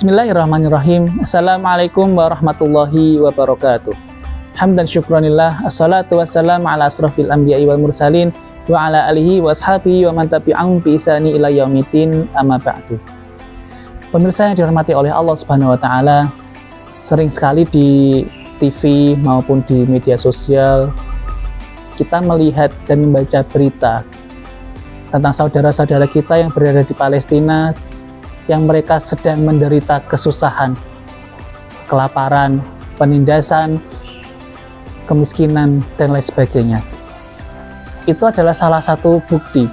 Bismillahirrahmanirrahim. Assalamualaikum warahmatullahi wabarakatuh. Hamdan syukranillah. Assalatu wassalamu ala asrafil anbiya'i wal mursalin wa ala alihi wa ashabihi wa man tabi'ahum bi ihsani ila yaumiddin, amma ba'du. Pemirsa yang dirahmati oleh Allah Subhanahu wa taala, sering sekali di TV maupun di media sosial kita melihat dan membaca berita tentang saudara-saudara kita yang berada di Palestina, yang mereka sedang menderita kesusahan, kelaparan, penindasan, kemiskinan, dan lain sebagainya. Itu adalah salah satu bukti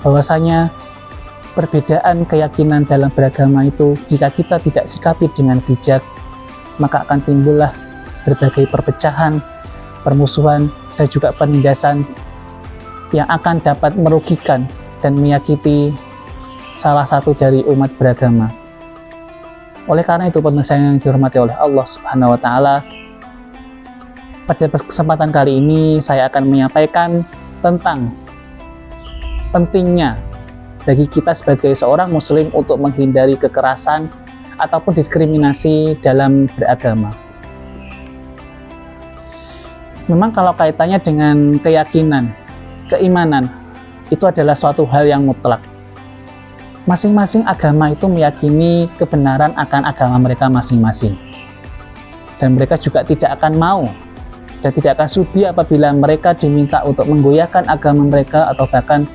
bahwasanya perbedaan keyakinan dalam beragama itu, jika kita tidak sikapi dengan bijak, maka akan timbullah berbagai perpecahan, permusuhan, dan juga penindasan yang akan dapat merugikan dan menyakiti salah satu dari umat beragama. Oleh karena itu, pemirsa yang dihormati oleh Allah Subhanahu wa taala, pada kesempatan kali ini saya akan menyampaikan tentang pentingnya bagi kita sebagai seorang muslim untuk menghindari kekerasan ataupun diskriminasi dalam beragama. Memang kalau kaitannya dengan keyakinan, keimanan, itu adalah suatu hal yang mutlak. Masing-masing agama itu meyakini kebenaran akan agama mereka masing-masing. Dan mereka juga tidak akan mau dan tidak akan sudi apabila mereka diminta untuk menggoyahkan agama mereka atau bahkan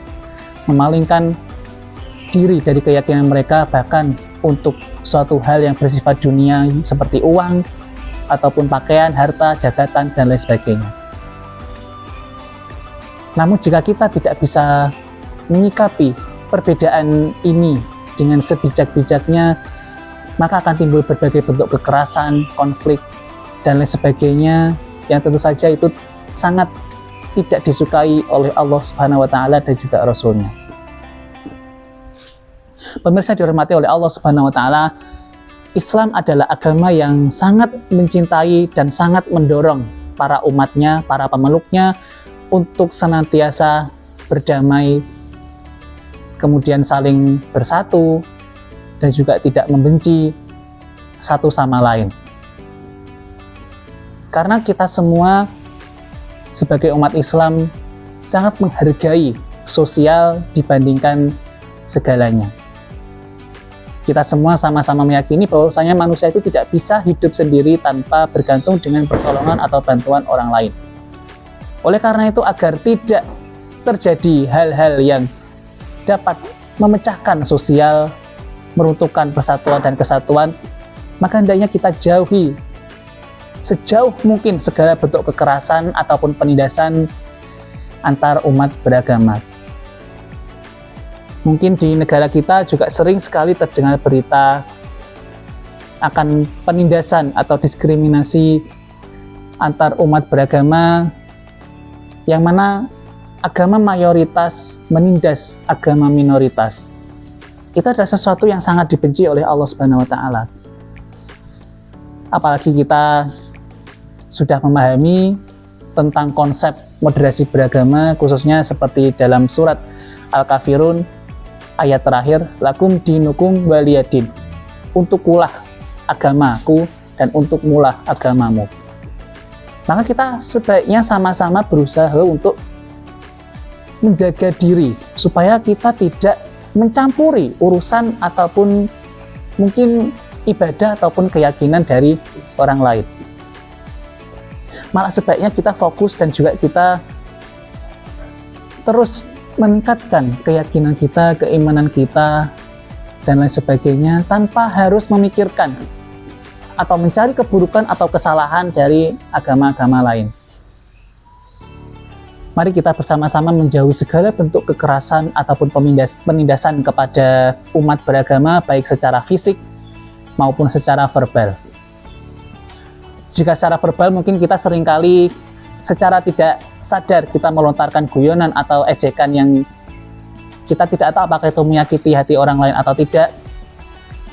memalingkan diri dari keyakinan mereka, bahkan untuk suatu hal yang bersifat dunia seperti uang, ataupun pakaian, harta, jabatan, dan lain sebagainya. Namun jika kita tidak bisa menyikapi perbedaan ini dengan sebijak-bijaknya, maka akan timbul berbagai bentuk kekerasan, konflik, dan lain sebagainya yang tentu saja itu sangat tidak disukai oleh Allah Subhanahu wa taala dan juga Rasul-Nya. Pemirsa dihormati oleh Allah Subhanahu wa taala, Islam adalah agama yang sangat mencintai dan sangat mendorong para umatnya, para pemeluknya untuk senantiasa berdamai, kemudian saling bersatu, dan juga tidak membenci satu sama lain. Karena kita semua sebagai umat Islam sangat menghargai sosial dibandingkan segalanya. Kita semua sama-sama meyakini bahwasanya manusia itu tidak bisa hidup sendiri tanpa bergantung dengan pertolongan atau bantuan orang lain. Oleh karena itu, agar tidak terjadi hal-hal yang dapat memecahkan sosial, meruntuhkan persatuan dan kesatuan, maka hendaknya kita jauhi sejauh mungkin segala bentuk kekerasan ataupun penindasan antar umat beragama. Mungkin di negara kita juga sering sekali terdengar berita akan penindasan atau diskriminasi antar umat beragama, yang mana agama mayoritas menindas agama minoritas. Itu adalah sesuatu yang sangat dibenci oleh Allah Subhanahu wa taala. Apalagi kita sudah memahami tentang konsep moderasi beragama, khususnya seperti dalam surat Al-Kafirun ayat terakhir, lakum dinukum waliyadin, untukkulah agamaku dan untukmulah agamamu. Maka kita sebaiknya sama-sama berusaha untuk menjaga diri supaya kita tidak mencampuri urusan ataupun mungkin ibadah ataupun keyakinan dari orang lain. Malah sebaiknya kita fokus dan juga kita terus meningkatkan keyakinan kita, keimanan kita, dan lain sebagainya tanpa harus memikirkan atau mencari keburukan atau kesalahan dari agama-agama lain. Mari kita bersama-sama menjauhi segala bentuk kekerasan ataupun penindasan kepada umat beragama, baik secara fisik maupun secara verbal. Jika secara verbal mungkin kita seringkali secara tidak sadar kita melontarkan guyonan atau ejekan yang kita tidak tahu apakah itu menyakiti hati orang lain atau tidak.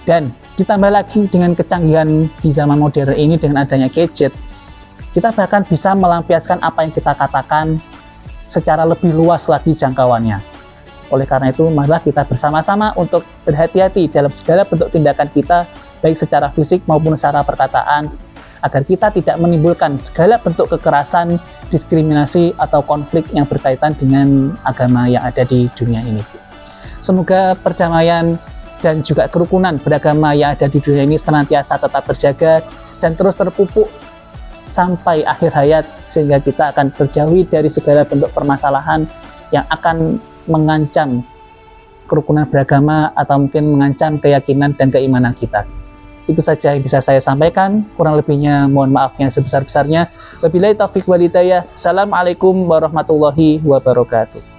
Dan ditambah lagi dengan kecanggihan di zaman modern ini dengan adanya gadget, kita bahkan bisa melampiaskan apa yang kita katakan secara lebih luas lagi jangkauannya. Oleh karena itu, marilah kita bersama-sama untuk berhati-hati dalam segala bentuk tindakan kita, baik secara fisik maupun secara perkataan, agar kita tidak menimbulkan segala bentuk kekerasan, diskriminasi, atau konflik yang berkaitan dengan agama yang ada di dunia ini. Semoga perdamaian dan juga kerukunan beragama yang ada di dunia ini senantiasa tetap terjaga dan terus terpupuk sampai akhir hayat, sehingga kita akan terjauhi dari segala bentuk permasalahan yang akan mengancam kerukunan beragama atau mungkin mengancam keyakinan dan keimanan kita. Itu saja yang bisa saya sampaikan, kurang lebihnya mohon maaf yang sebesar-besarnya. Wabillahi taufiq wal hidayah. Assalamualaikum warahmatullahi wabarakatuh.